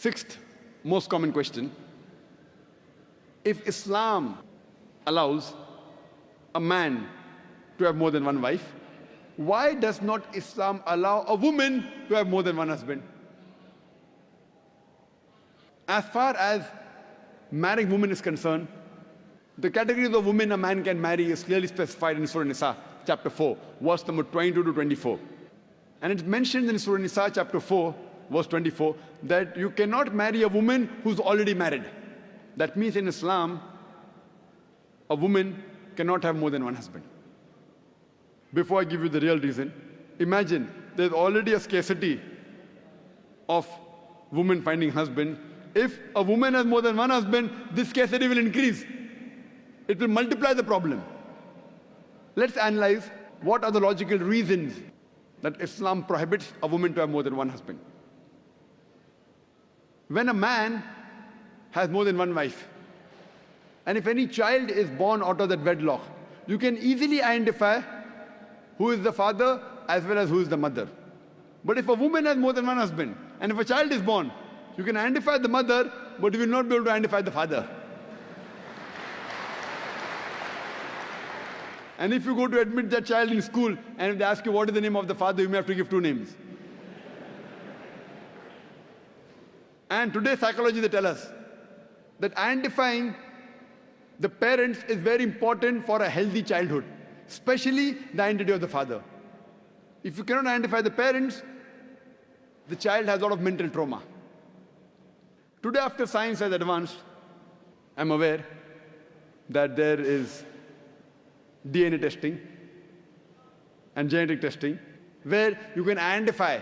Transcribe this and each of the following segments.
Sixth most common question: if Islam allows a man to have more than one wife, why does not Islam allow a woman to have more than one husband? As far as marrying women is concerned, the categories of women a man can marry is clearly specified in Surah Nisa, chapter 4, verse number 22 to 24. And it's mentioned in Surah Nisa, chapter 4, verse 24, that you cannot marry a woman who's already married. That means in Islam, a woman cannot have more than one husband. Before I give you the real reason, imagine there's already a scarcity of women finding husband. If a woman has more than one husband, this scarcity will increase. It will multiply the problem. Let's analyze what are the logical reasons that Islam prohibits a woman to have more than one husband. When a man has more than one wife, and if any child is born out of that wedlock, you can easily identify who is the father as well as who is the mother. But if a woman has more than one husband, and if a child is born, you can identify the mother, but you will not be able to identify the father. And if you go to admit that child in school, and if they ask you what is the name of the father, you may have to give two names. And today psychology, they tell us that identifying the parents is very important for a healthy childhood, especially the identity of the father. If you cannot identify the parents, the child has a lot of mental trauma. Today, after science has advanced, I'm aware that there is DNA testing and genetic testing where you can identify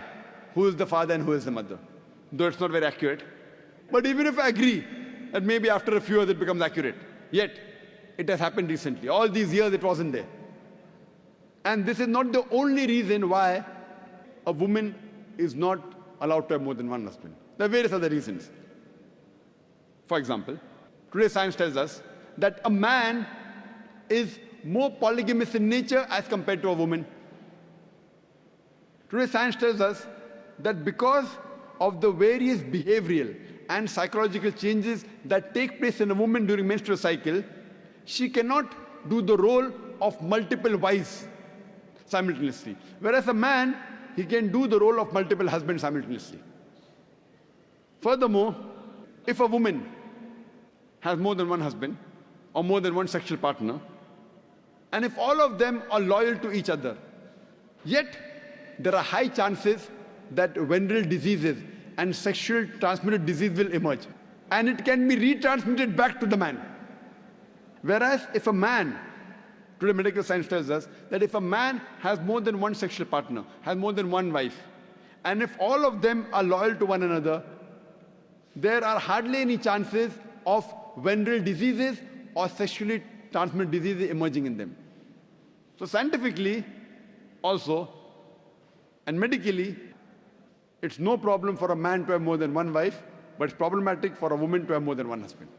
who is the father and who is the mother, though it's not very accurate. But even if I agree that maybe after a few years it becomes accurate, yet it has happened recently. All these years it wasn't there. And this is not the only reason why a woman is not allowed to have more than one husband. There are various other reasons. For example, today science tells us that a man is more polygamous in nature as compared to a woman. Today science tells us that because of the various behavioral and psychological changes that take place in a woman during menstrual cycle, she cannot do the role of multiple wives simultaneously. Whereas a man, he can do the role of multiple husbands simultaneously. Furthermore, if a woman has more than one husband or more than one sexual partner, and if all of them are loyal to each other, yet there are high chances that venereal diseases and sexual transmitted disease will emerge, and it can be retransmitted back to the man. Whereas if a man, today medical science tells us that if a man has more than one sexual partner, has more than one wife, and if all of them are loyal to one another, there are hardly any chances of venereal diseases or sexually transmitted diseases emerging in them. So scientifically also and medically, it's no problem for a man to have more than one wife, but it's problematic for a woman to have more than one husband.